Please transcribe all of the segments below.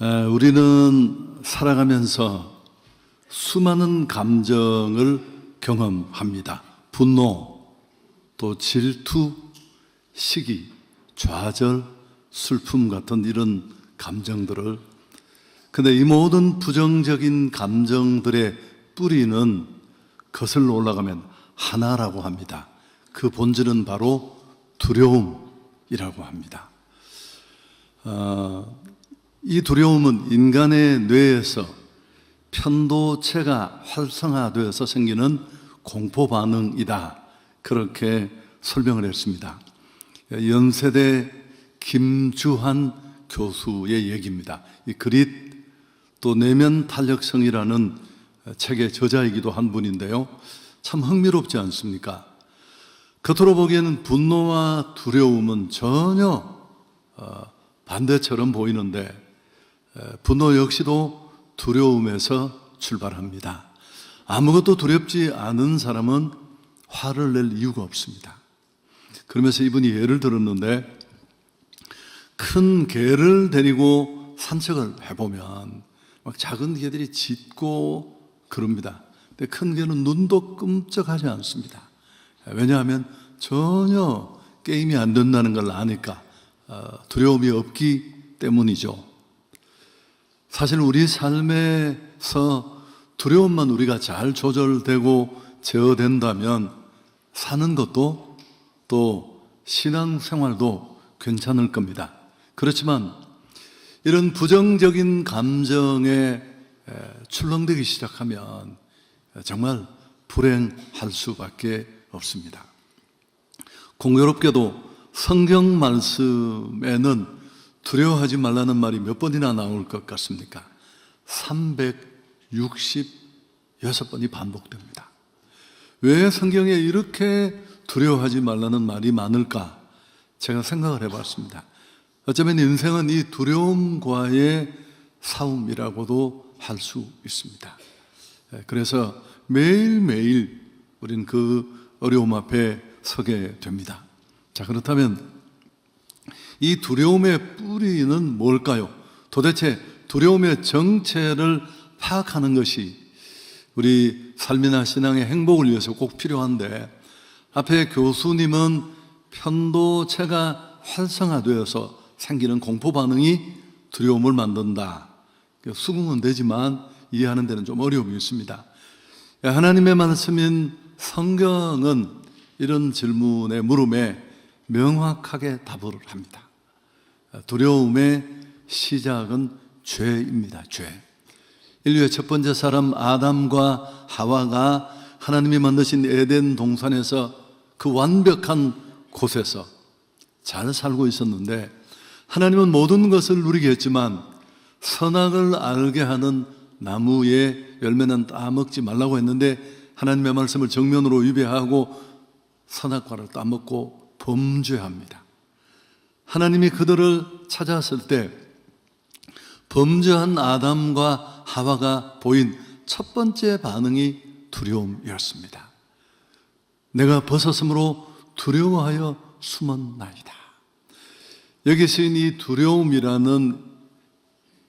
우리는 살아가면서 수많은 감정을 경험합니다. 분노, 또 질투, 시기, 좌절, 슬픔 같은 이런 감정들을. 근데 이 모든 부정적인 감정들의 뿌리는 거슬러 올라가면 하나라고 합니다. 그 본질은 바로 두려움이라고 합니다. 이 두려움은 인간의 뇌에서 편도체가 활성화되어서 생기는 공포 반응이다, 그렇게 설명을 했습니다. 연세대 김주한 교수의 얘기입니다. 이 그릿 또 내면 탄력성이라는 책의 저자이기도 한 분인데요, 참 흥미롭지 않습니까? 겉으로 보기에는 분노와 두려움은 전혀 반대처럼 보이는데 분노 역시도 두려움에서 출발합니다. 아무것도 두렵지 않은 사람은 화를 낼 이유가 없습니다. 그러면서 이분이 예를 들었는데, 큰 개를 데리고 산책을 해보면 막 작은 개들이 짖고 그럽니다. 근데 큰 개는 눈도 끔찍하지 않습니다. 왜냐하면 전혀 게임이 안 된다는 걸 아니까, 두려움이 없기 때문이죠. 사실 우리 삶에서 두려움만 우리가 잘 조절되고 제어된다면 사는 것도 또 신앙생활도 괜찮을 겁니다. 그렇지만 이런 부정적인 감정에 출렁대기 시작하면 정말 불행할 수밖에 없습니다. 공교롭게도 성경 말씀에는 두려워하지 말라는 말이 몇 번이나 나올 것 같습니까? 366번이 반복됩니다. 왜 성경에 이렇게 두려워하지 말라는 말이 많을까? 제가 생각을 해봤습니다. 어쩌면 인생은 이 두려움과의 싸움이라고도 할 수 있습니다. 그래서 매일매일 우리는 그 어려움 앞에 서게 됩니다. 자, 그렇다면 이 두려움의 뿌리는 뭘까요? 도대체 두려움의 정체를 파악하는 것이 우리 삶이나 신앙의 행복을 위해서 꼭 필요한데, 앞에 교수님은 편도체가 활성화되어서 생기는 공포 반응이 두려움을 만든다, 수긍은 되지만 이해하는 데는 좀 어려움이 있습니다. 하나님의 말씀인 성경은 이런 질문의 물음에 명확하게 답을 합니다. 두려움의 시작은 죄입니다. 죄. 인류의 첫 번째 사람 아담과 하와가 하나님이 만드신 에덴 동산에서 그 완벽한 곳에서 잘 살고 있었는데, 하나님은 모든 것을 누리게 했지만 선악을 알게 하는 나무의 열매는 따먹지 말라고 했는데, 하나님의 말씀을 정면으로 위배하고 선악과를 따먹고 범죄합니다. 하나님이 그들을 찾았을 때 범죄한 아담과 하와가 보인 첫 번째 반응이 두려움이었습니다. 내가 벗었으므로 두려워하여 숨었나이다. 여기 쓰인 이 두려움이라는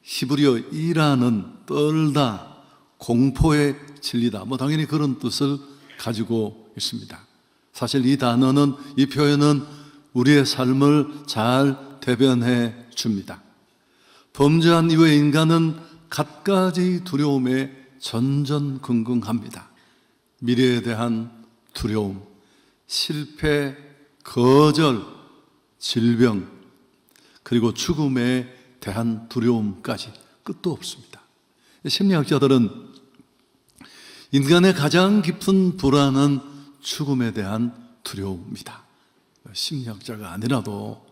히브리어 이라는 떨다, 공포에 질리다, 당연히 그런 뜻을 가지고 있습니다. 사실 이 단어는, 이 표현은 우리의 삶을 잘 대변해 줍니다. 범죄한 이후에 인간은 갖가지 두려움에 전전긍긍합니다. 미래에 대한 두려움, 실패, 거절, 질병, 그리고 죽음에 대한 두려움까지 끝도 없습니다. 심리학자들은 인간의 가장 깊은 불안은 죽음에 대한 두려움이다. 심리학자가 아니라도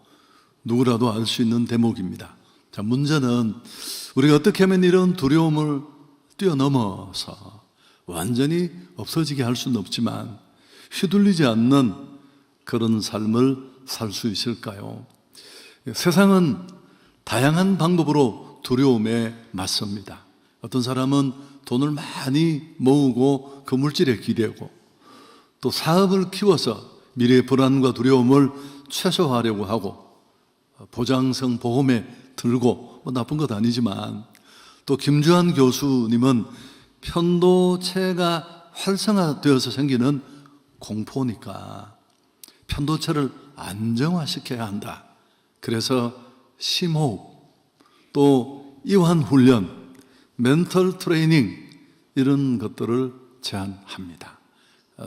누구라도 알 수 있는 대목입니다. 자, 문제는 우리가 어떻게 하면 이런 두려움을 뛰어넘어서 완전히 없어지게 할 수는 없지만 휘둘리지 않는 그런 삶을 살 수 있을까요? 세상은 다양한 방법으로 두려움에 맞섭니다. 어떤 사람은 돈을 많이 모으고 그 물질에 기대고, 또 사업을 키워서 미래의 불안과 두려움을 최소화하려고 하고, 보장성 보험에 들고 나쁜 것 아니지만, 또 김주한 교수님은 편도체가 활성화되어서 생기는 공포니까 편도체를 안정화시켜야 한다. 그래서 심호흡, 또 이완훈련, 멘털 트레이닝, 이런 것들을 제안합니다.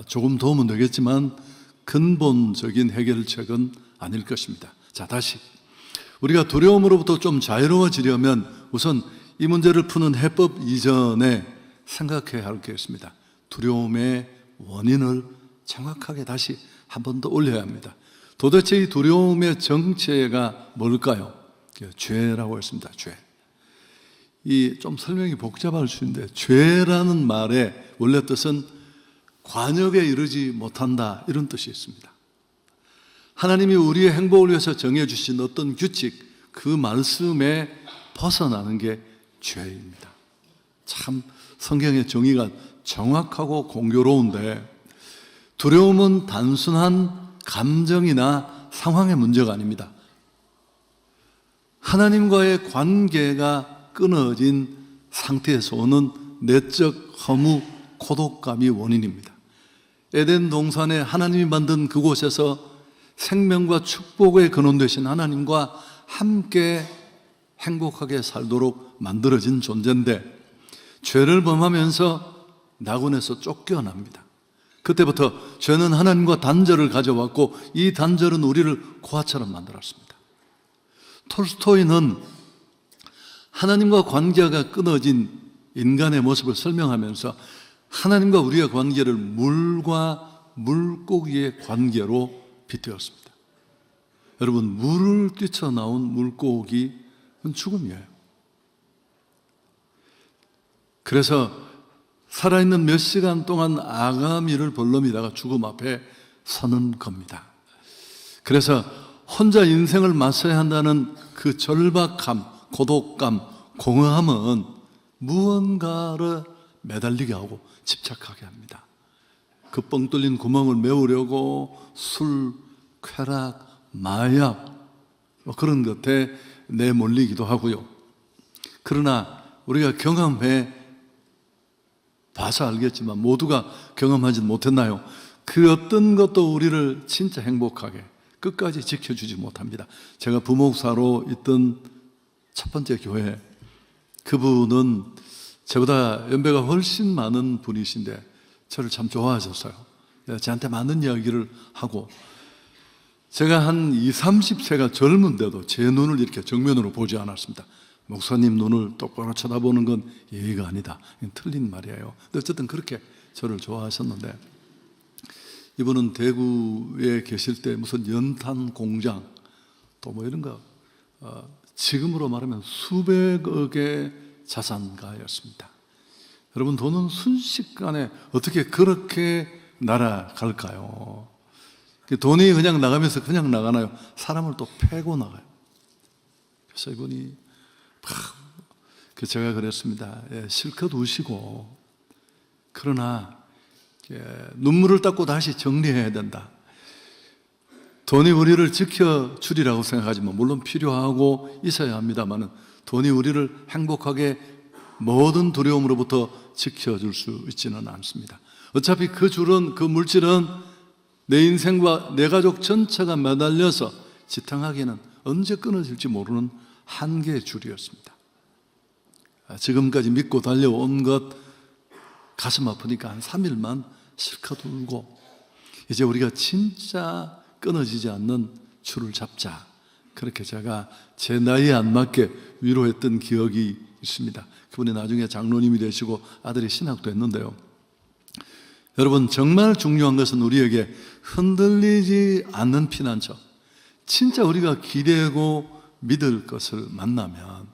조금 도움은 되겠지만 근본적인 해결책은 아닐 것입니다. 자, 다시 우리가 두려움으로부터 좀 자유로워지려면 우선 이 문제를 푸는 해법 이전에 생각해야 할 게 있습니다. 두려움의 원인을 정확하게 다시 한 번 더 올려야 합니다. 도대체 이 두려움의 정체가 뭘까요? 죄라고 했습니다. 죄. 이 좀 설명이 복잡할 수 있는데, 죄라는 말의 원래 뜻은 관역에 이르지 못한다, 이런 뜻이 있습니다. 하나님이 우리의 행복을 위해서 정해주신 어떤 규칙, 그 말씀에 벗어나는 게 죄입니다. 참 성경의 정의가 정확하고 공교로운데, 두려움은 단순한 감정이나 상황의 문제가 아닙니다. 하나님과의 관계가 끊어진 상태에서 오는 내적 허무, 고독감이 원인입니다. 에덴 동산에 하나님이 만든 그곳에서 생명과 축복의 근원 되신 하나님과 함께 행복하게 살도록 만들어진 존재인데, 죄를 범하면서 낙원에서 쫓겨납니다. 그때부터 죄는 하나님과 단절을 가져왔고, 이 단절은 우리를 고아처럼 만들었습니다. 톨스토이는 하나님과 관계가 끊어진 인간의 모습을 설명하면서 하나님과 우리의 관계를 물과 물고기의 관계로 빗대었습니다. 여러분, 물을 뛰쳐나온 물고기는 죽음이에요. 그래서 살아있는 몇 시간 동안 아가미를 벌름이다가 죽음 앞에 서는 겁니다. 그래서 혼자 인생을 맞서야 한다는 그 절박함, 고독감, 공허함은 무언가를 매달리게 하고 집착하게 합니다. 그 뻥 뚫린 구멍을 메우려고 술, 쾌락, 마약, 그런 것에 내몰리기도 하고요. 그러나 우리가 경험해 봐서 알겠지만 모두가 경험하지 못했나요? 그 어떤 것도 우리를 진짜 행복하게 끝까지 지켜주지 못합니다. 제가 부목사로 있던 첫 번째 교회, 그분은 저보다 연배가 훨씬 많은 분이신데 저를 참 좋아하셨어요. 저한테 많은 이야기를 하고, 제가 한 20, 30세가 젊은데도 제 눈을 이렇게 정면으로 보지 않았습니다. 목사님 눈을 똑바로 쳐다보는 건 예의가 아니다, 틀린 말이에요. 근데 어쨌든 그렇게 저를 좋아하셨는데, 이분은 대구에 계실 때 무슨 연탄 공장 또 뭐 이런 거, 지금으로 말하면 수백억의 자산가였습니다. 여러분, 돈은 순식간에 어떻게 그렇게 날아갈까요? 돈이 그냥 나가면서 그냥 나가나요? 사람을 또 패고 나가요. 그래서 이분이 제가 그랬습니다. 실컷 우시고, 그러나 눈물을 닦고 다시 정리해야 된다. 돈이 우리를 지켜주리라고 생각하지만 물론 필요하고 있어야 합니다만, 돈이 우리를 행복하게 모든 두려움으로부터 지켜줄 수 있지는 않습니다. 어차피 그 줄은, 그 물질은 내 인생과 내 가족 전체가 매달려서 지탱하기에는 언제 끊어질지 모르는 한계의 줄이었습니다. 지금까지 믿고 달려온 것, 가슴 아프니까 한 3일만 실컷 울고, 이제 우리가 진짜 끊어지지 않는 줄을 잡자, 그렇게 제가 제 나이에 안 맞게 위로했던 기억이 있습니다. 그분이 나중에 장로님이 되시고 아들이 신학도 했는데요. 여러분, 정말 중요한 것은 우리에게 흔들리지 않는 피난처, 진짜 우리가 기대고 믿을 것을 만나면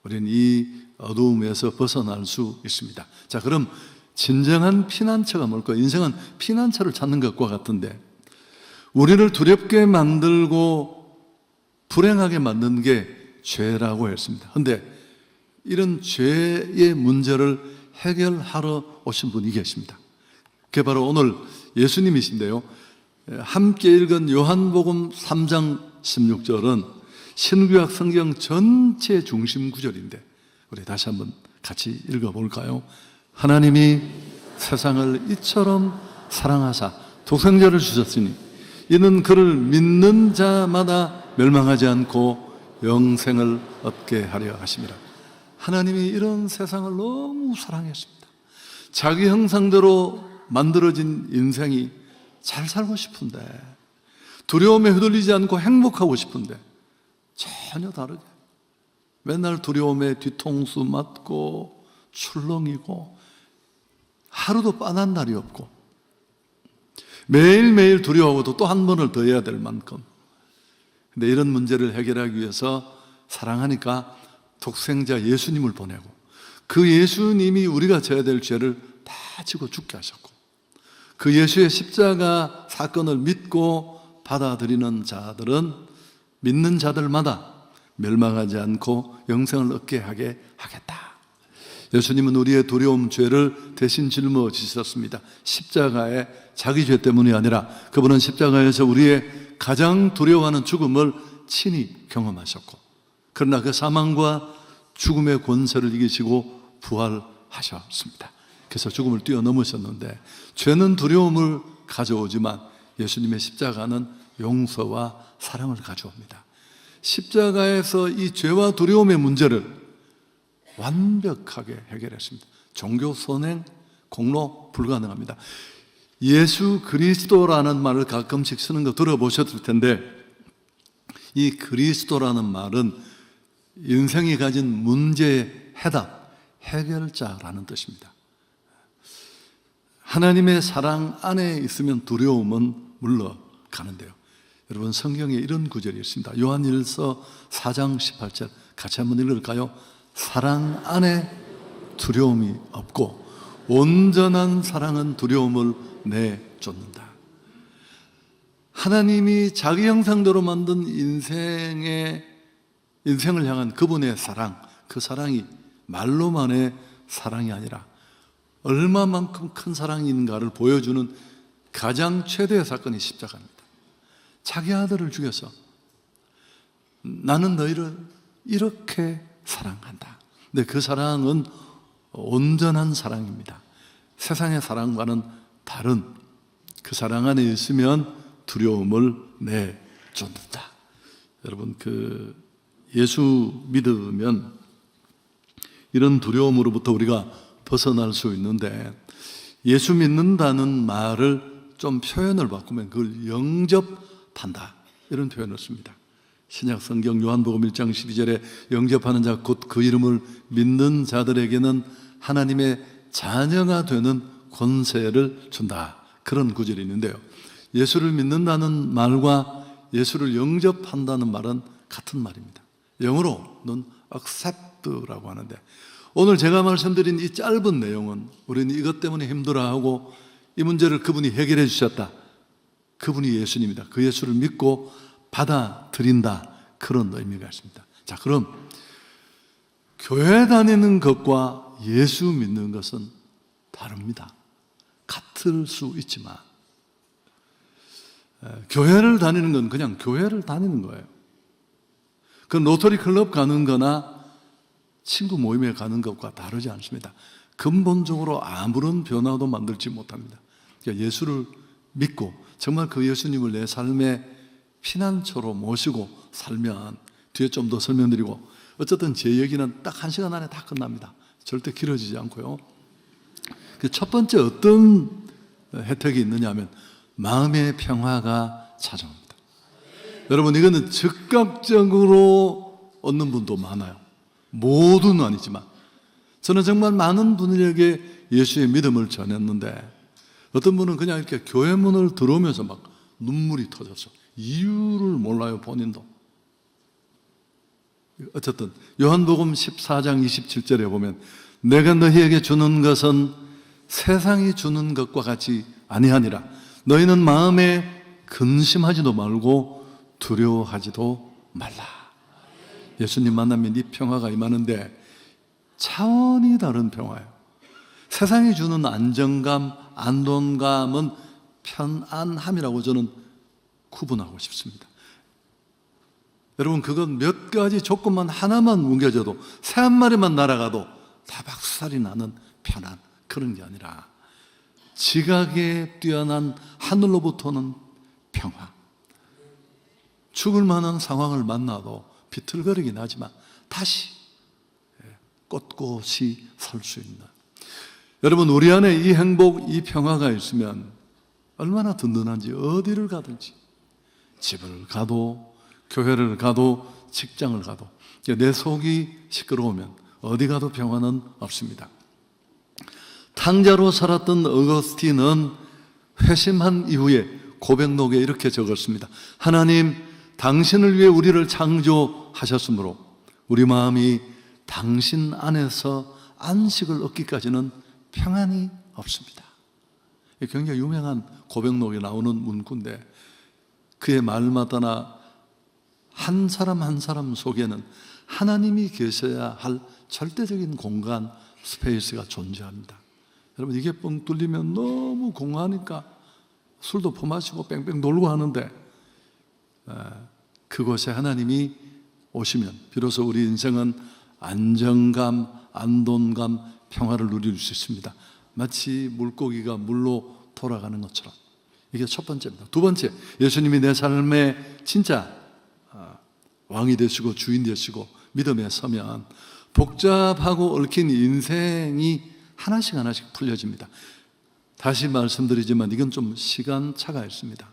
우리는 이 어두움에서 벗어날 수 있습니다. 자, 그럼 진정한 피난처가 뭘까요? 인생은 피난처를 찾는 것과 같은데, 우리를 두렵게 만들고 불행하게 만드는 게 죄라고 했습니다. 그런데 이런 죄의 문제를 해결하러 오신 분이 계십니다. 그게 바로 오늘 예수님이신데요, 함께 읽은 요한복음 3장 16절은 신구약 성경 전체 중심 구절인데 우리 다시 한번 같이 읽어볼까요? 하나님이 세상을 이처럼 사랑하사 독생자를 주셨으니 이는 그를 믿는 자마다 멸망하지 않고 영생을 얻게 하려 하심이라. 하나님이 이런 세상을 너무 사랑했습니다. 자기 형상대로 만들어진 인생이 잘 살고 싶은데, 두려움에 휘둘리지 않고 행복하고 싶은데 전혀 다르게 맨날 두려움에 뒤통수 맞고 출렁이고 하루도 빤한 날이 없고 매일매일 두려워하고도 또 한 번을 더 해야 될 만큼. 근데 이런 문제를 해결하기 위해서 사랑하니까 독생자 예수님을 보내고 그 예수님이 우리가 져야 될 죄를 다 지고 죽게 하셨고 그 예수의 십자가 사건을 믿고 받아들이는 자들은 믿는 자들마다 멸망하지 않고 영생을 얻게 하게 하겠다. 예수님은 우리의 두려움, 죄를 대신 짊어지셨습니다. 십자가에 자기 죄 때문이 아니라 그분은 십자가에서 우리의 가장 두려워하는 죽음을 친히 경험하셨고 그러나 그 사망과 죽음의 권세를 이기시고 부활하셨습니다. 그래서 죽음을 뛰어넘으셨는데 죄는 두려움을 가져오지만 예수님의 십자가는 용서와 사랑을 가져옵니다. 십자가에서 이 죄와 두려움의 문제를 완벽하게 해결했습니다. 종교 선행, 공로 불가능합니다. 예수 그리스도라는 말을 가끔씩 쓰는 거 들어보셨을 텐데 이 그리스도라는 말은 인생이 가진 문제의 해답, 해결자라는 뜻입니다. 하나님의 사랑 안에 있으면 두려움은 물러가는데요. 여러분 성경에 이런 구절이 있습니다. 요한일서 4장 18절 같이 한번 읽을까요? 사랑 안에 두려움이 없고 온전한 사랑은 두려움을 내쫓는다. 하나님이 자기 형상대로 만든 인생을 향한 그분의 사랑, 그 사랑이 말로만의 사랑이 아니라 얼마만큼 큰 사랑이 있는가를 보여주는 가장 최대의 사건이 십자가입니다. 자기 아들을 죽여서 나는 너희를 이렇게 사랑한다. 근데 그 사랑은 온전한 사랑입니다. 세상의 사랑과는 다른 그 사랑 안에 있으면 두려움을 내쫓는다. 여러분 그 예수 믿으면 이런 두려움으로부터 우리가 벗어날 수 있는데 예수 믿는다는 말을 좀 표현을 바꾸면 그걸 영접한다 이런 표현을 씁니다. 신약 성경 요한복음 1장 12절에 영접하는 자 곧 그 이름을 믿는 자들에게는 하나님의 자녀가 되는 권세를 준다 그런 구절이 있는데요. 예수를 믿는다는 말과 예수를 영접한다는 말은 같은 말입니다. 영어로는 accept라고 하는데 오늘 제가 말씀드린 이 짧은 내용은 우리는 이것 때문에 힘들어하고 이 문제를 그분이 해결해 주셨다. 그분이 예수님이다. 그 예수를 믿고 받아들인다. 그런 의미가 있습니다. 자, 그럼 교회 다니는 것과 예수 믿는 것은 다릅니다. 같을 수 있지만 교회를 다니는 건 그냥 교회를 다니는 거예요. 그 로터리 클럽 가는 거나 친구 모임에 가는 것과 다르지 않습니다. 근본적으로 아무런 변화도 만들지 못합니다. 그러니까 예수를 믿고 정말 그 예수님을 내 삶의 피난처로 모시고 살면 뒤에 좀 더 설명드리고 어쨌든 제 얘기는 딱 1시간 안에 다 끝납니다. 절대 길어지지 않고요. 첫 번째 어떤 혜택이 있느냐 하면 마음의 평화가 찾아옵니다. 여러분 이거는 즉각적으로 얻는 분도 많아요. 모두는 아니지만 저는 정말 많은 분들에게 예수의 믿음을 전했는데 어떤 분은 그냥 이렇게 교회 문을 들어오면서 막 눈물이 터졌어. 이유를 몰라요 본인도. 어쨌든 요한복음 14장 27절에 보면 내가 너희에게 주는 것은 세상이 주는 것과 같이 아니하니라. 너희는 마음에 근심하지도 말고 두려워하지도 말라. 예수님 만나면 이 평화가 임하는데 차원이 다른 평화예요. 세상이 주는 안정감, 안동감은 편안함이라고 저는 구분하고 싶습니다. 여러분, 그건 몇 가지 조건만 하나만 뭉개져도 새 한 마리만 날아가도 다 박살이 나는 편안, 그런 게 아니라 지각에 뛰어난 하늘로부터는 평화. 죽을 만한 상황을 만나도 비틀거리긴 하지만 다시 꼿꼿이 설 수 있는, 여러분, 우리 안에 이 행복, 이 평화가 있으면 얼마나 든든한지, 어디를 가든지, 집을 가도 교회를 가도 직장을 가도 내 속이 시끄러우면 어디 가도 평화는 없습니다. 탕자로 살았던 어거스틴은 회심한 이후에 고백록에 이렇게 적었습니다. 하나님, 당신을 위해 우리를 창조하셨으므로 우리 마음이 당신 안에서 안식을 얻기까지는 평안이 없습니다. 굉장히 유명한 고백록에 나오는 문구인데, 그의 말마다나 한 사람 한 사람 속에는 하나님이 계셔야 할 절대적인 공간, 스페이스가 존재합니다. 여러분, 이게 뻥 뚫리면 너무 공허하니까 술도 퍼마시고 뺑뺑 놀고 하는데, 그곳에 하나님이 오시면 비로소 우리 인생은 안정감, 안돈감, 평화를 누릴 수 있습니다. 마치 물고기가 물로 돌아가는 것처럼. 이게 첫 번째입니다. 두 번째, 예수님이 내 삶의 진짜 왕이 되시고 주인 되시고 믿음에 서면 복잡하고 얽힌 인생이 하나씩 하나씩 풀려집니다. 다시 말씀드리지만 이건 좀 시간차가 있습니다.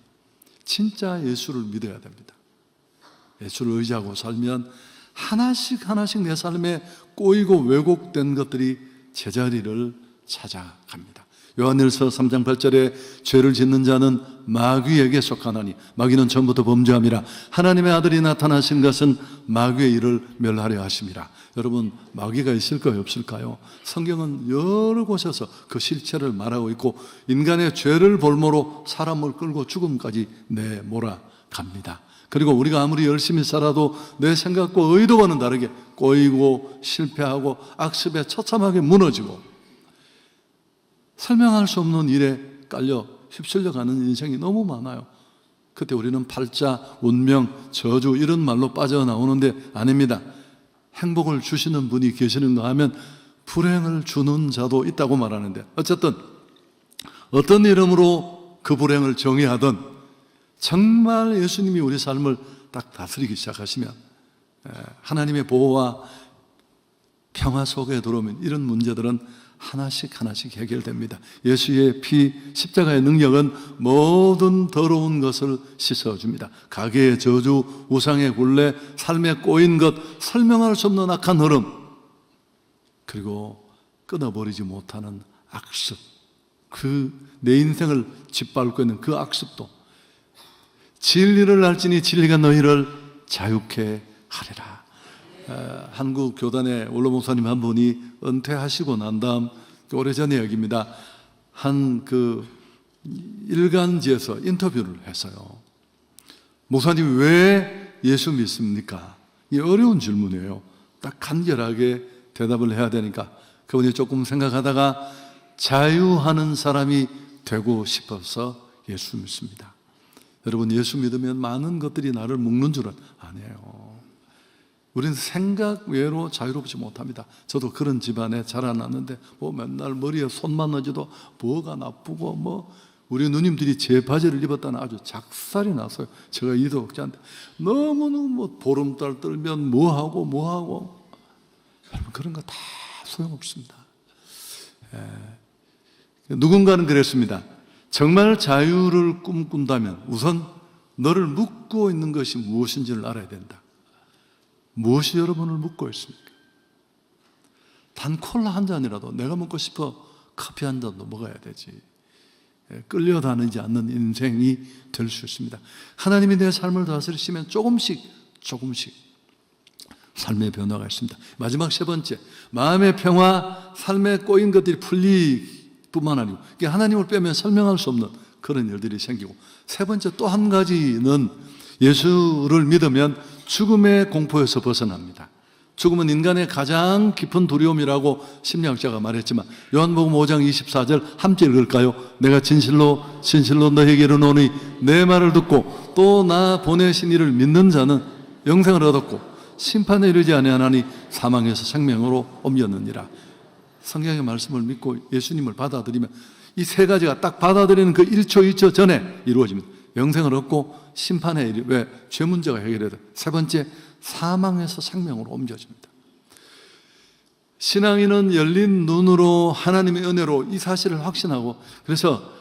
진짜 예수를 믿어야 됩니다. 예수를 의지하고 살면 하나씩 하나씩 내 삶에 꼬이고 왜곡된 것들이 제자리를 찾아갑니다. 요한일서 3장 8절에 죄를 짓는 자는 마귀에게 속하나니 마귀는 전부터 범죄함이라 하나님의 아들이 나타나신 것은 마귀의 일을 멸하려 하심이라. 여러분, 마귀가 있을까요, 없을까요? 성경은 여러 곳에서 그 실체를 말하고 있고 인간의 죄를 볼모로 사람을 끌고 죽음까지 내몰아갑니다. 그리고 우리가 아무리 열심히 살아도 내 생각과 의도와는 다르게 꼬이고 실패하고 악습에 처참하게 무너지고 설명할 수 없는 일에 깔려 휩쓸려가는 인생이 너무 많아요. 그때 우리는 팔자, 운명, 저주 이런 말로 빠져나오는데 아닙니다. 행복을 주시는 분이 계시는가 하면 불행을 주는 자도 있다고 말하는데, 어쨌든 어떤 이름으로 그 불행을 정의하든 정말 예수님이 우리 삶을 딱 다스리기 시작하시면 하나님의 보호와 평화 속에 들어오면 이런 문제들은 하나씩 하나씩 해결됩니다. 예수의 피, 십자가의 능력은 모든 더러운 것을 씻어줍니다. 가계의 저주, 우상의 굴레, 삶에 꼬인 것, 설명할 수 없는 악한 흐름, 그리고 끊어버리지 못하는 악습, 그 내 인생을 짓밟고 있는 그 악습도 진리를 알지니 진리가 너희를 자유케 하리라. 한국 교단의 원로 목사님 한 분이 은퇴하시고 난 다음, 오래전의 얘기입니다. 한 그 일간지에서 인터뷰를 했어요. 목사님 왜 예수 믿습니까? 이게 어려운 질문이에요. 딱 간결하게 대답을 해야 되니까 그분이 조금 생각하다가 자유하는 사람이 되고 싶어서 예수 믿습니다. 여러분, 예수 믿으면 많은 것들이 나를 묶는 줄은 아니에요. 우리는 생각 외로 자유롭지 못합니다. 저도 그런 집안에 자라났는데 뭐 맨날 머리에 손만 얹어도 뭐가 나쁘고 뭐 우리 누님들이 제 바지를 입었다는 아주 작살이 났어요. 제가 이도옥자한테 너무너무 뭐 보름달 떨면 뭐하고 여러분, 그런 거 다 소용없습니다. 누군가는 그랬습니다. 정말 자유를 꿈꾼다면 우선 너를 묶고 있는 것이 무엇인지를 알아야 된다. 무엇이 여러분을 묶고 있습니까? 단 콜라 한 잔이라도 내가 먹고 싶어 커피 한 잔도 먹어야 되지. 끌려다니지 않는 인생이 될 수 있습니다. 하나님이 내 삶을 다스리시면 조금씩 삶의 변화가 있습니다. 마지막 세 번째, 마음의 평화, 삶에 꼬인 것들이 풀릴 뿐만 아니고 하나님을 빼면 설명할 수 없는 그런 일들이 생기고, 세 번째 또 한 가지는 예수를 믿으면 죽음의 공포에서 벗어납니다. 죽음은 인간의 가장 깊은 두려움이라고 심리학자가 말했지만 요한복음 5장 24절 함께 읽을까요? 내가 진실로 너에게 이르노니 내 말을 듣고 또 나 보내신 이를 믿는 자는 영생을 얻었고 심판에 이르지 아니하나니 사망에서 생명으로 옮겼느니라. 성경의 말씀을 믿고 예수님을 받아들이면 이 세 가지가 딱 받아들이는 그 1초 2초 전에 이루어집니다. 영생을 얻고 심판에 왜 죄 문제가 해결돼야 돼. 세 번째, 사망에서 생명으로 옮겨집니다. 신앙인은 열린 눈으로 하나님의 은혜로 이 사실을 확신하고, 그래서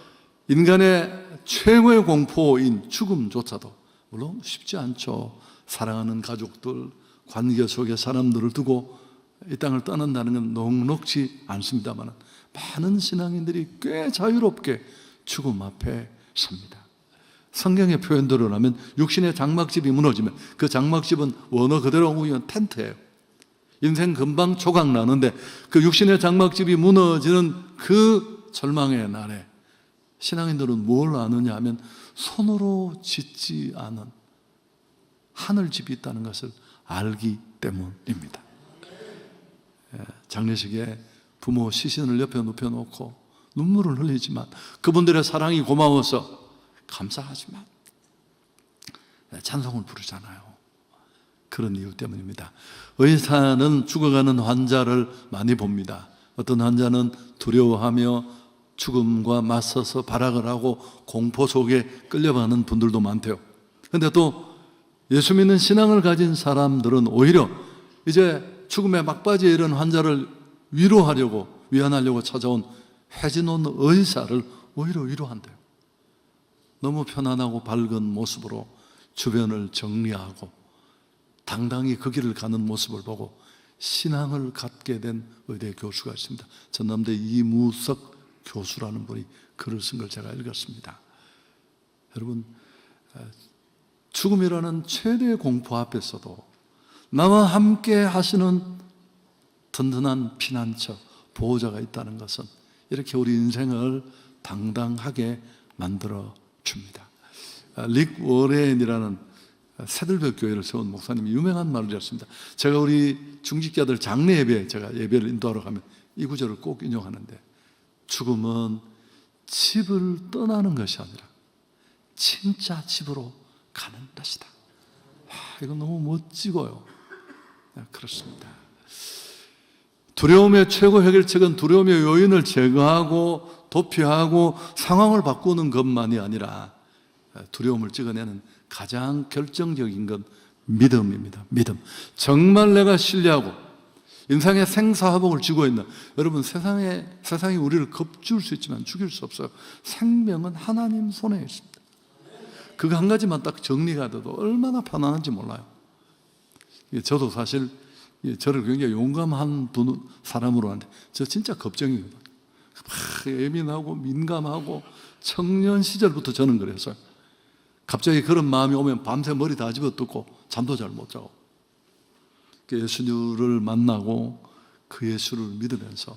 인간의 최고의 공포인 죽음조차도 물론 쉽지 않죠. 사랑하는 가족들, 관계 속의 사람들을 두고 이 땅을 떠난다는 건 녹록지 않습니다만 많은 신앙인들이 꽤 자유롭게 죽음 앞에 섭니다. 성경의 표현대로 하면 육신의 장막집이 무너지면 그 장막집은 원어 그대로 보면 텐트예요. 인생 금방 조각 나는데 그 육신의 장막집이 무너지는 그 절망의 날에 신앙인들은 뭘 아느냐 하면 손으로 짓지 않은 하늘집이 있다는 것을 알기 때문입니다. 장례식에 부모 시신을 옆에 눕혀놓고 눈물을 흘리지만 그분들의 사랑이 고마워서 감사하지만 찬송을 부르잖아요. 그런 이유 때문입니다. 의사는 죽어가는 환자를 많이 봅니다. 어떤 환자는 두려워하며 죽음과 맞서서 발악을 하고 공포 속에 끌려가는 분들도 많대요. 그런데 또 예수 믿는 신앙을 가진 사람들은 오히려 이제 죽음의 막바지에 이른 환자를 위로하려고, 위안하려고 찾아온 해진원 의사를 오히려 위로한대요. 너무 편안하고 밝은 모습으로 주변을 정리하고 당당히 그 길을 가는 모습을 보고 신앙을 갖게 된 의대 교수가 있습니다. 전남대 이무석 교수라는 분이 글을 쓴 걸 제가 읽었습니다. 여러분, 죽음이라는 최대의 공포 앞에서도 나와 함께 하시는 든든한 피난처, 보호자가 있다는 것은 이렇게 우리 인생을 당당하게 만들어 줍니다. 릭 워렌이라는 새들벽 교회를 세운 목사님이 유명한 말을 했습니다. 제가 우리 중직자들 장례 예배, 제가 예배를 인도하러 가면 이 구절을 꼭 인용하는데, 죽음은 집을 떠나는 것이 아니라 진짜 집으로 가는 것이다. 이거 너무 멋지고요. 그렇습니다. 두려움의 최고 해결책은 두려움의 요인을 제거하고 도피하고 상황을 바꾸는 것만이 아니라 두려움을 찍어내는 가장 결정적인 건 믿음입니다. 믿음. 정말 내가 신뢰하고 인생의 생사화복을 쥐고 있는, 여러분, 세상이 우리를 겁줄 수 있지만 죽일 수 없어요. 생명은 하나님 손에 있습니다. 그거 한 가지만 딱 정리가 돼도 얼마나 편안한지 몰라요. 저도 사실 저를 굉장히 용감한 사람으로 하는데 저 진짜 겁쟁이거든요. 예민하고 민감하고 청년 시절부터 저는 그랬어요. 갑자기 그런 마음이 오면 밤새 머리 다 집어뜯고 잠도 잘 못 자고, 예수를 만나고 그 예수를 믿으면서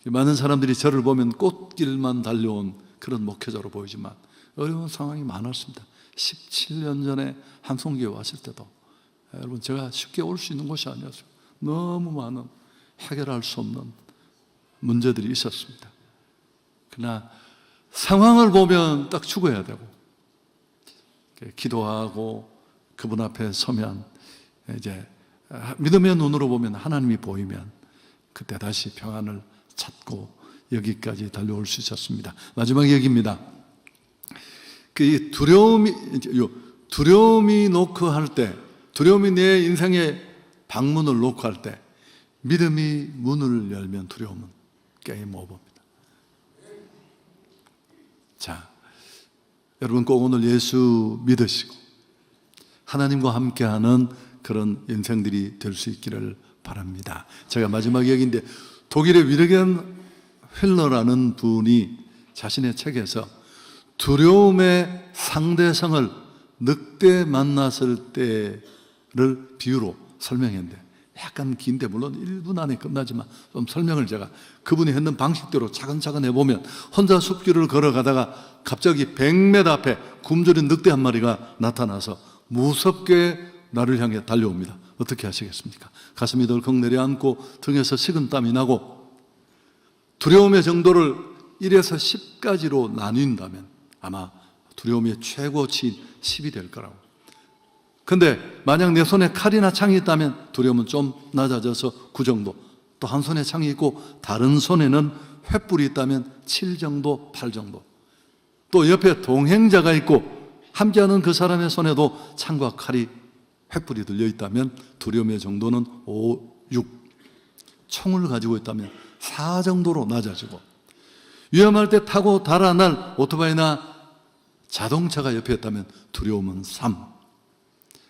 많은 사람들이 저를 보면 꽃길만 달려온 그런 목회자로 보이지만 어려운 상황이 많았습니다. 17년 전에 한송교회 왔을 때도 여러분, 제가 쉽게 올 수 있는 곳이 아니었어요. 너무 많은 해결할 수 없는 문제들이 있었습니다. 그러나 상황을 보면 딱 죽어야 되고, 기도하고 그분 앞에 서면 이제 믿음의 눈으로 보면 하나님이 보이면 그때 다시 평안을 찾고 여기까지 달려올 수 있었습니다. 마지막 얘기입니다. 그 두려움이 노크할 때, 두려움이 내 인생의 방문을 노크할 때 믿음이 문을 열면 두려움은 게임 오버입니다. 자, 여러분 꼭 오늘 예수 믿으시고 하나님과 함께하는 그런 인생들이 될 수 있기를 바랍니다. 제가 마지막 얘기인데, 독일의 위르겐 휠러라는 분이 자신의 책에서 두려움의 상대성을 늑대 만났을 때를 비유로 설명했는데, 약간 긴데 물론 1분 안에 끝나지만 좀 설명을 제가 그분이 했는 방식대로 차근차근 해보면, 혼자 숲길을 걸어가다가 갑자기 100m 앞에 굶주린 늑대 한 마리가 나타나서 무섭게 나를 향해 달려옵니다. 어떻게 하시겠습니까? 가슴이 덜컥 내려앉고 등에서 식은땀이 나고, 두려움의 정도를 1에서 10까지로 나뉜다면 아마 두려움의 최고치인 10이 될 거라고. 근데 만약 내 손에 칼이나 창이 있다면 두려움은 좀 낮아져서 9 정도, 또 한 손에 창이 있고 다른 손에는 횃불이 있다면 7 정도, 8 정도, 또 옆에 동행자가 있고 함께하는 그 사람의 손에도 창과 칼이, 횃불이 들려있다면 두려움의 정도는 5, 6, 총을 가지고 있다면 4 정도로 낮아지고, 위험할 때 타고 달아날 오토바이나 자동차가 옆에 있다면 두려움은 3,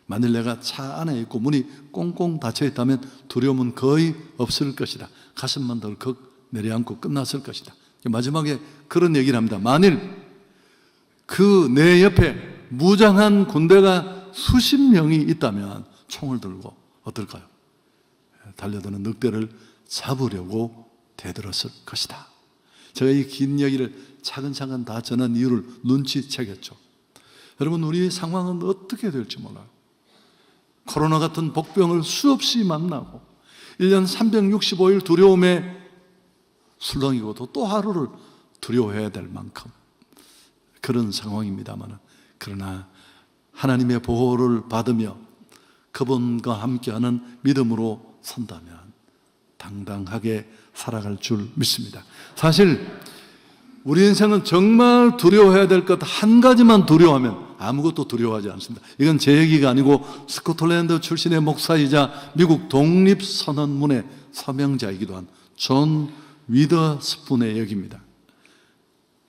만일 내가 차 안에 있고 문이 꽁꽁 닫혀 있다면 두려움은 거의 없을 것이다. 가슴만 덜컥 내려앉고 끝났을 것이다. 마지막에 그런 얘기를 합니다. 만일 그 내 옆에 무장한 군대가 수십 명이 있다면 총을 들고 어떨까요? 달려드는 늑대를 잡으려고 대들었을 것이다. 제가 이 긴 얘기를 차근차근 다 전한 이유를 눈치채겠죠. 여러분, 우리 상황은 어떻게 될지 몰라요. 코로나 같은 복병을 수없이 만나고 1년 365일 두려움에 술렁이고도 또 하루를 두려워해야 될 만큼 그런 상황입니다만, 그러나 하나님의 보호를 받으며 그분과 함께하는 믿음으로 선다면 당당하게 살아갈 줄 믿습니다. 사실 우리 인생은 정말 두려워해야 될 것 한 가지만 두려워하면 아무것도 두려워하지 않습니다. 이건 제 얘기가 아니고 스코틀랜드 출신의 목사이자 미국 독립선언문의 서명자이기도 한 존 위더스푼의 얘기입니다.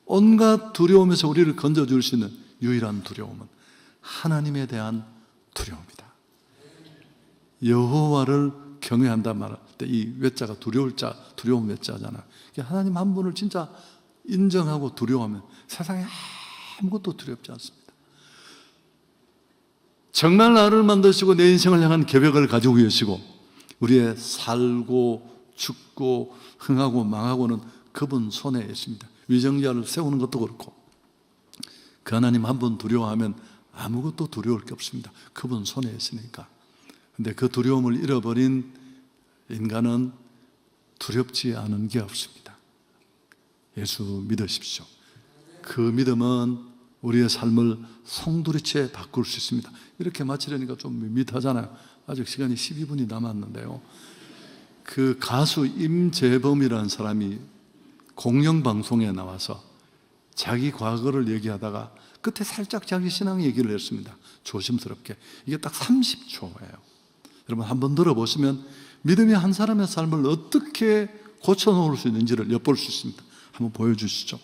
온갖 두려움에서 우리를 건져줄 수 있는 유일한 두려움은 하나님에 대한 두려움이다. 여호와를 경외한다 말할 때 이 외자가 두려울 자, 두려움 외자잖아요. 하나님 한 분을 진짜 인정하고 두려워하면 세상에 아무것도 두렵지 않습니다. 정말 나를 만드시고 내 인생을 향한 계획을 가지고 계시고 우리의 살고 죽고 흥하고 망하고는 그분 손에 있습니다. 위정자를 세우는 것도 그렇고, 그 하나님 한 분 두려워하면 아무것도 두려울 게 없습니다. 그분 손에 있으니까. 근데 그 두려움을 잃어버린 인간은 두렵지 않은 게 없습니다. 예수 믿으십시오. 그 믿음은 우리의 삶을 송두리째 바꿀 수 있습니다. 이렇게 마치려니까 좀 밋밋하잖아요. 아직 시간이 12분이 남았는데요. 그 가수 임재범이라는 사람이 공영방송에 나와서 자기 과거를 얘기하다가 끝에 살짝 자기 신앙 얘기를 했습니다. 조심스럽게. 이게 딱 30초예요. 여러분 한번 들어보시면 믿음이 한 사람의 삶을 어떻게 고쳐놓을 수 있는지를 엿볼 수 있습니다. 한번 보여주시죠.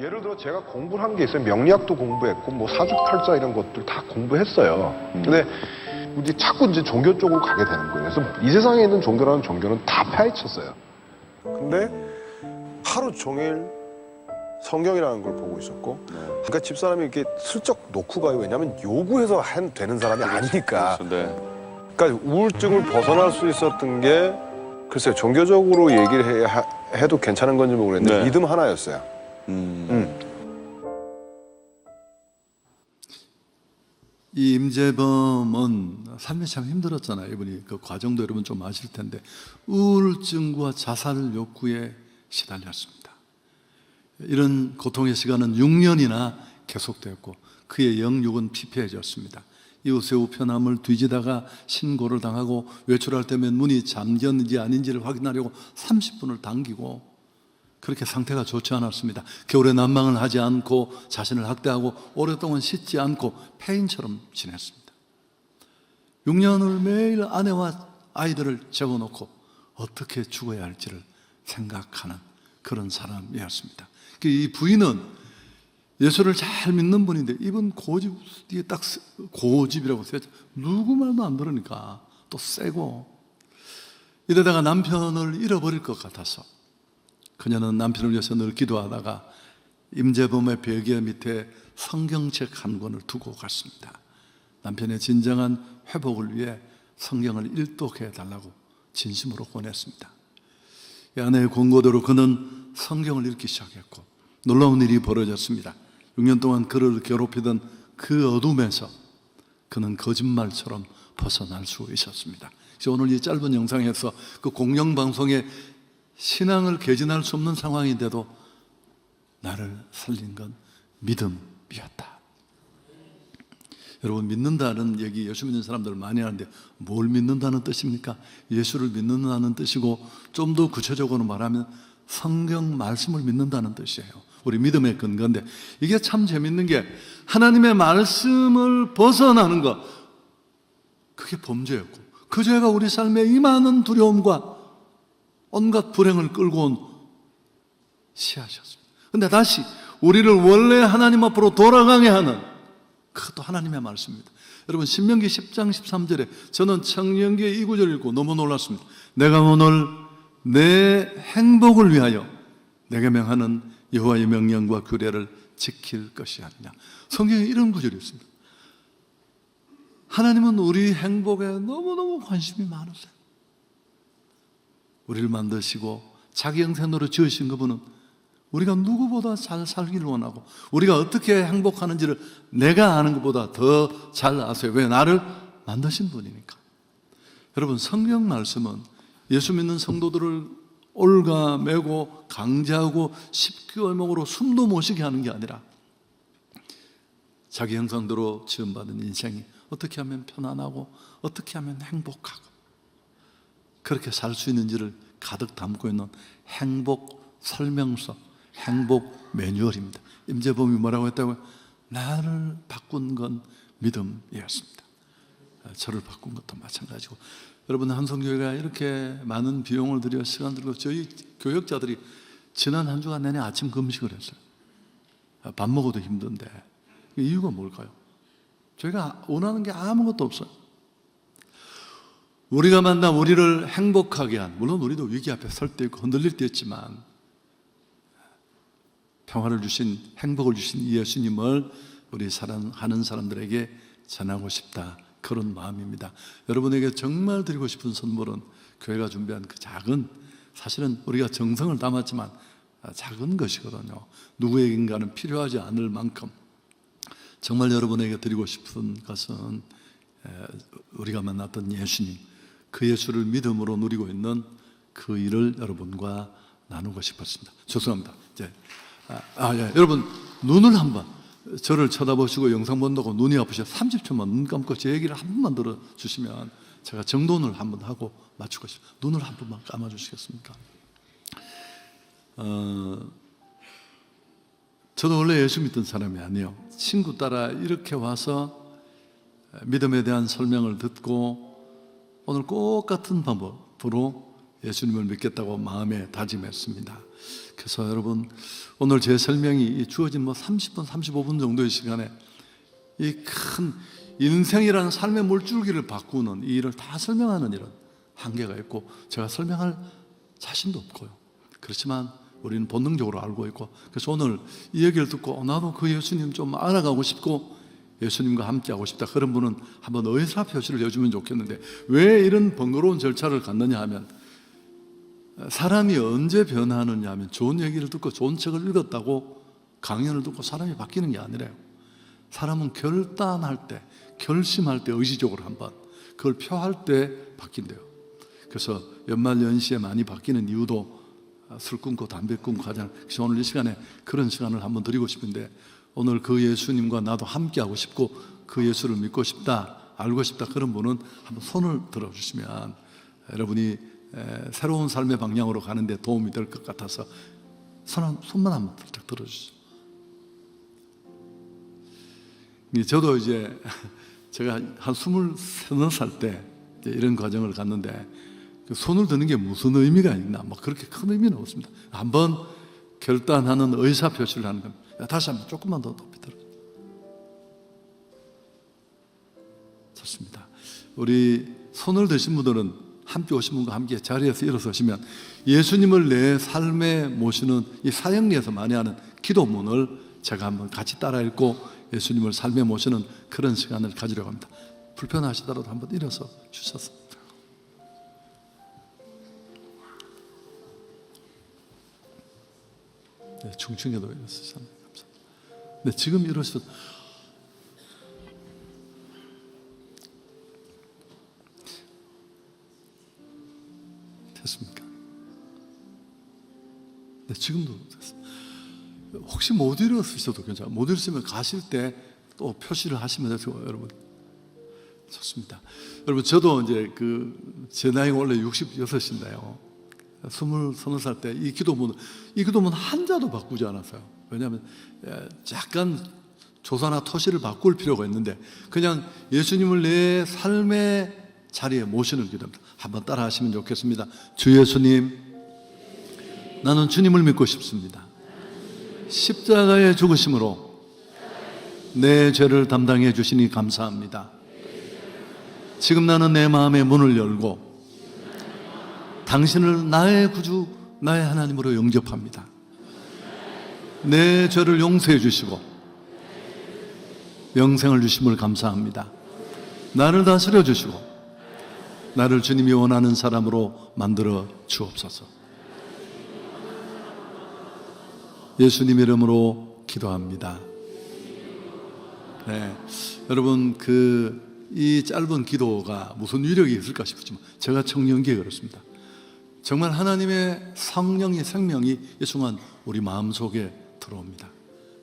예를 들어 제가 공부를 한 게 있어요. 명리학도 공부했고 뭐 사주팔자 이런 것들 다 공부했어요. 근데 이제 자꾸 이제 종교 쪽으로 가게 되는 거예요. 그래서 이 세상에 있는 종교라는 종교는 다 파헤쳤어요. 근데 하루 종일 성경이라는 걸 보고 있었고, 그러니까 집사람이 이렇게 슬쩍 놓고 가요. 왜냐하면 요구해서 되는 사람이 아니니까. 그러니까 우울증을 벗어날 수 있었던 게 글쎄요, 종교적으로 얘기를 해도 괜찮은 건지 모르겠는데 믿음 하나였어요. 이 임재범은 삶이 참 힘들었잖아요. 이분이 그 과정도 여러분 좀 아실 텐데 우울증과 자살 욕구에 시달렸습니다. 이런 고통의 시간은 6년이나 계속되었고 그의 영육은 피폐해졌습니다. 이웃의 우편함을 뒤지다가 신고를 당하고 외출할 때면 문이 잠겼는지 아닌지를 확인하려고 30분을 당기고, 그렇게 상태가 좋지 않았습니다. 겨울에 난방을 하지 않고 자신을 학대하고 오랫동안 씻지 않고 폐인처럼 지냈습니다. 6년을 매일 아내와 아이들을 재워놓고 어떻게 죽어야 할지를 생각하는 그런 사람이었습니다. 이 부인은 예수를 잘 믿는 분인데 이분 고집, 이게 딱 고집이라고 써야죠. 누구 말도 안 들으니까 또 세고, 이러다가 남편을 잃어버릴 것 같아서 그녀는 남편을 위해서 늘 기도하다가 임재범의 베개 밑에 성경책 한 권을 두고 갔습니다. 남편의 진정한 회복을 위해 성경을 일독해 달라고 진심으로 권했습니다. 이 아내의 권고대로 그는 성경을 읽기 시작했고 놀라운 일이 벌어졌습니다. 6년 동안 그를 괴롭히던 그 어둠에서 그는 거짓말처럼 벗어날 수 있었습니다. 그래서 오늘 이 짧은 영상에서 그 공영방송에 신앙을 개진할 수 없는 상황인데도 나를 살린 건 믿음이었다. 여러분, 믿는다는 얘기 예수 믿는 사람들 많이 하는데 뭘 믿는다는 뜻입니까? 예수를 믿는다는 뜻이고, 좀 더 구체적으로 말하면 성경 말씀을 믿는다는 뜻이에요. 우리 믿음의 근거인데, 이게 참 재밌는 게 하나님의 말씀을 벗어나는 것, 그게 범죄였고, 그 죄가 우리 삶에 임하는 두려움과 온갖 불행을 끌고 온 씨앗이었습니다. 근데 다시 우리를 원래 하나님 앞으로 돌아가게 하는, 그것도 하나님의 말씀입니다. 여러분, 신명기 10장 13절에 저는 청년기의 이 구절을 읽고 너무 놀랐습니다. 내가 오늘 내 행복을 위하여 내게 명하는 여호와의 명령과 규례를 지킬 것이 아니냐. 성경에 이런 구절이 있습니다. 하나님은 우리 행복에 너무너무 관심이 많으세요. 우리를 만드시고 자기 형상으로 지으신 그분은 우리가 누구보다 잘 살기를 원하고, 우리가 어떻게 행복하는지를 내가 아는 것보다 더 잘 아세요. 왜? 나를 만드신 분이니까. 여러분, 성경 말씀은 예수 믿는 성도들을 올가매고 강제하고 십귀월목으로 숨도 못 쉬게 하는 게 아니라, 자기 형상대로 지음받은 인생이 어떻게 하면 편안하고 어떻게 하면 행복하고 그렇게 살 수 있는지를 가득 담고 있는 행복 설명서, 행복 매뉴얼입니다. 임재범이 뭐라고 했다고요? 나를 바꾼 건 믿음이었습니다. 저를 바꾼 것도 마찬가지고, 여러분, 한성교회가 이렇게 많은 비용을 들여 시간 들고 저희 교역자들이 지난 한 주간 내내 아침 금식을 했어요. 밥 먹어도 힘든데. 이유가 뭘까요? 저희가 원하는 게 아무것도 없어요. 우리가 만나 우리를 행복하게 한, 물론 우리도 위기 앞에 설 때 있고 흔들릴 때 있지만, 평화를 주신, 행복을 주신 이 예수님을 우리 사랑하는 사람들에게 전하고 싶다, 그런 마음입니다. 여러분에게 정말 드리고 싶은 선물은 교회가 준비한 그 작은, 사실은 우리가 정성을 담았지만 작은 것이거든요. 누구에겐가는 필요하지 않을 만큼 정말 여러분에게 드리고 싶은 것은 우리가 만났던 예수님, 그 예수를 믿음으로 누리고 있는 그 일을 여러분과 나누고 싶었습니다. 죄송합니다. 이제 예. 여러분, 눈을 한번, 저를 쳐다보시고 영상 본다고 눈이 아프셔 30초만 눈 감고 제 얘기를 한 번만 들어주시면 제가 정돈을 한번 하고 마치고 싶습니다. 눈을 한 번만 감아주시겠습니까? 저도 원래 예수 믿던 사람이 아니에요. 친구 따라 이렇게 와서 믿음에 대한 설명을 듣고 오늘 꼭 같은 방법으로 예수님을 믿겠다고 마음에 다짐했습니다. 그래서 여러분, 오늘 제 설명이 주어진 30분, 35분 정도의 시간에 이 큰 인생이라는 삶의 물줄기를 바꾸는 이 일을 다 설명하는 일은 한계가 있고 제가 설명할 자신도 없고요. 그렇지만 우리는 본능적으로 알고 있고, 그래서 오늘 이 얘기를 듣고 나도 그 예수님 좀 알아가고 싶고 예수님과 함께 하고 싶다, 그런 분은 한번 의사표시를 해주면 좋겠는데, 왜 이런 번거로운 절차를 갖느냐 하면, 사람이 언제 변하느냐 하면 좋은 얘기를 듣고 좋은 책을 읽었다고 강연을 듣고 사람이 바뀌는 게 아니래요. 사람은 결단할 때, 결심할 때 의지적으로 한번 그걸 표할 때 바뀐대요. 그래서 연말연시에 많이 바뀌는 이유도 술 끊고 담배 끊고 하잖아요. 그래서 오늘 이 시간에 그런 시간을 한번 드리고 싶은데, 오늘 그 예수님과 나도 함께 하고 싶고 그 예수를 믿고 싶다, 알고 싶다, 그런 분은 한번 손을 들어주시면 여러분이 새로운 삶의 방향으로 가는데 도움이 될 것 같아서 손만 한번 살짝 들어주시죠. 저도 이제 제가 한 23살 때 이런 과정을 갔는데, 손을 드는 게 무슨 의미가 있나, 그렇게 큰 의미는 없습니다. 한번 결단하는 의사표시를 하는 겁니다. 다시 한번 조금만 더 높이 들어. 좋습니다. 우리 손을 드신 분들은 함께 오신 분과 함께 자리에서 일어서시면 예수님을 내 삶에 모시는 이 사형리에서 많이 하는 기도문을 제가 한번 같이 따라 읽고 예수님을 삶에 모시는 그런 시간을 가지려고 합니다. 불편하시더라도 한번 일어서 주셔서. 네, 중층에도 일어서셨네요. 감사합니다. 네, 지금 일어서셨. 됐습니까? 네, 지금도 됐습니다. 혹시 못 일어서셔도 괜찮아요. 못 일어서면 가실 때 또 표시를 하시면 되죠, 여러분. 좋습니다. 여러분, 저도 이제 제 나이가 원래 66인데요. 20살 때 이 기도문 한자도 바꾸지 않았어요. 왜냐하면 약간 조사나 토시를 바꿀 필요가 있는데 그냥 예수님을 내 삶의 자리에 모시는 기도입니다. 한번 따라 하시면 좋겠습니다. 주 예수님, 나는 주님을 믿고 싶습니다. 십자가의 죽으심으로 내 죄를 담당해 주시니 감사합니다. 지금 나는 내 마음의 문을 열고 당신을 나의 구주, 나의 하나님으로 영접합니다. 내 죄를 용서해 주시고 영생을 주심을 감사합니다. 나를 다스려 주시고 나를 주님이 원하는 사람으로 만들어 주옵소서. 예수님 이름으로 기도합니다. 네, 여러분 이 짧은 기도가 무슨 위력이 있을까 싶지만 제가 청년기에 그렇습니다. 정말 하나님의 성령의 생명이 이 순간 우리 마음속에 들어옵니다.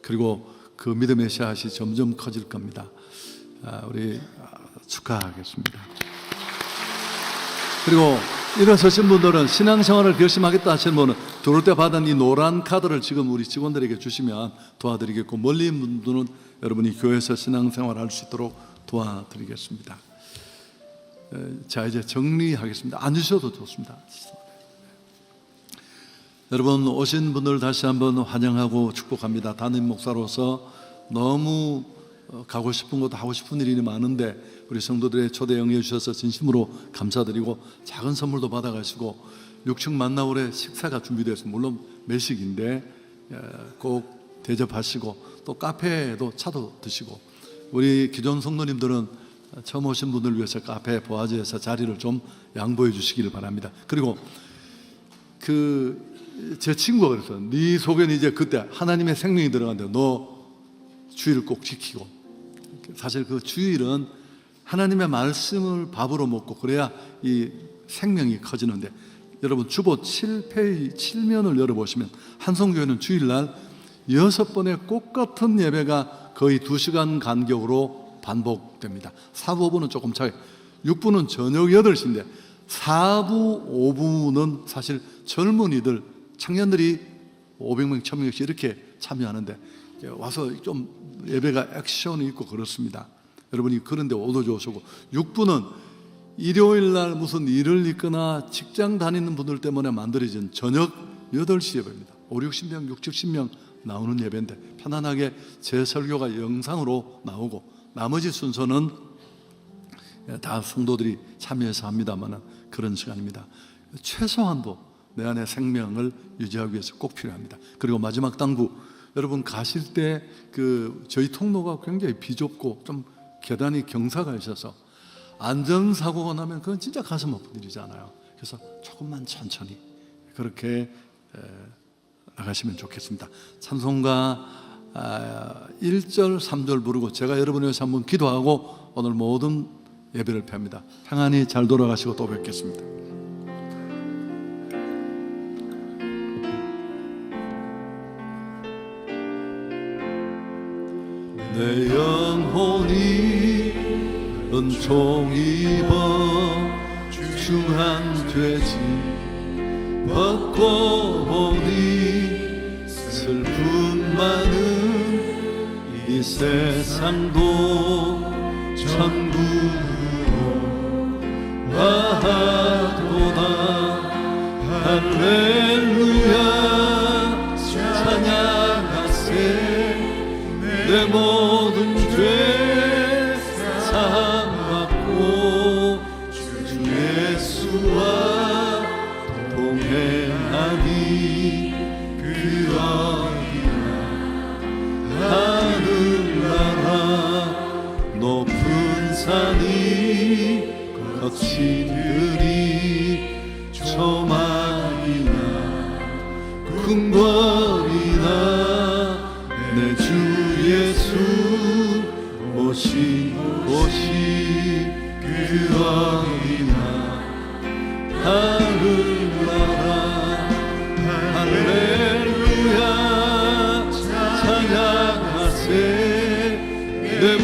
그리고 그 믿음의 씨앗이 점점 커질 겁니다. 우리 축하하겠습니다. 그리고 일어서신 분들은 신앙생활을 결심하겠다 하시는 분은 들어올 때 받은 이 노란 카드를 지금 우리 직원들에게 주시면 도와드리겠고, 멀리 있는 분들은 여러분이 교회에서 신앙생활을 할 수 있도록 도와드리겠습니다. 자, 이제 정리하겠습니다. 앉으셔도 좋습니다. 여러분, 오신 분들 다시 한번 환영하고 축복합니다. 담임 목사로서 너무 가고 싶은 것도 하고 싶은 일이 많은데 우리 성도들의 초대 응해 주셔서 진심으로 감사드리고 작은 선물도 받아가시고 6층 만나홀에 식사가 준비되었습니다. 물론 매식인데 꼭 대접하시고 또 카페에도 차도 드시고, 우리 기존 성도님들은 처음 오신 분들을 위해서 카페 보아지에서 자리를 좀 양보해 주시기를 바랍니다. 그리고 제 친구가 그랬어요. 네 속에는 이제 그때 하나님의 생명이 들어간대. 너 주일을 꼭 지키고. 사실 그 주일은 하나님의 말씀을 밥으로 먹고 그래야 이 생명이 커지는데, 여러분 주보 7페이지 7면을 열어보시면 한성교회는 주일날 6번의 똑같은 예배가 거의 2시간 간격으로 반복됩니다. 4부 5부는 조금 차이. 6부는 저녁 8시인데 4부 5부는 사실 젊은이들, 청년들이 500명, 1000명씩 이렇게 참여하는데 와서 좀 예배가 액션이 있고 그렇습니다. 여러분이 그런데 오도 좋으시고, 6부는 일요일날 무슨 일을 있거나 직장 다니는 분들 때문에 만들어진 저녁 8시 예배입니다. 5, 60명, 6, 70명 나오는 예배인데 편안하게 제 설교가 영상으로 나오고 나머지 순서는 다 성도들이 참여해서 합니다만 그런 시간입니다. 최소한도 내 안의 생명을 유지하기 위해서 꼭 필요합니다. 그리고 마지막 당부, 여러분 가실 때 저희 통로가 굉장히 비좁고 좀 계단이 경사가 있어서 안전사고가 나면 그건 진짜 가슴 아픈 일이잖아요. 그래서 조금만 천천히 그렇게 나가시면 좋겠습니다. 찬송가 1절 3절 부르고 제가 여러분을 위해서 한번 기도하고 오늘 모든 예배를 펴니다. 평안히 잘 돌아가시고 또 뵙겠습니다. 내 영혼이 은총 입어 중한 죄짐 벗고 보니 슬픔 많은 이 세상도 천국으로 와도다. 할렐루야 찬양하세. 내 모든 죄 사함받고 주 예수와 동행하니 그 어디나 하늘나라 높은 산이 거친 들이 조망이나 궁궐이나 내 주 예수 오신 곳이 그 어디나 하늘나라. 할렐루야 찬양하세. 내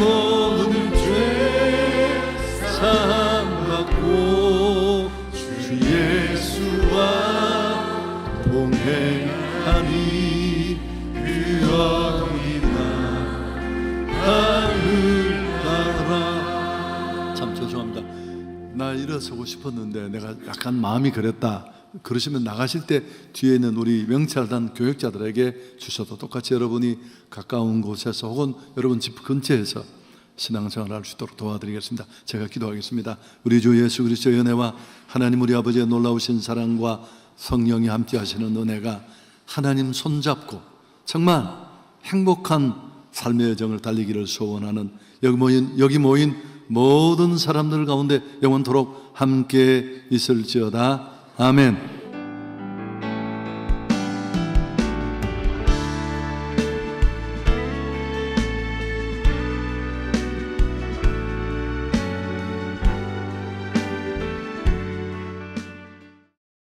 행하니 그하구나 하늘 나라. 참 죄송합니다. 나 일어서고 싶었는데 내가 약간 마음이 그랬다. 그러시면 나가실 때 뒤에 있는 우리 명찰단 교역자들에게 주셔도 똑같이 여러분이 가까운 곳에서 혹은 여러분 집 근처에서 신앙생활을 할 수 있도록 도와드리겠습니다. 제가 기도하겠습니다. 우리 주 예수 그리스도의 은혜와 하나님 우리 아버지의 놀라우신 사랑과 성령이 함께 하시는 은혜가 하나님 손잡고 정말 행복한 삶의 여정을 달리기를 소원하는 여기 모인 모든 사람들 가운데 영원토록 함께 있을지어다. 아멘.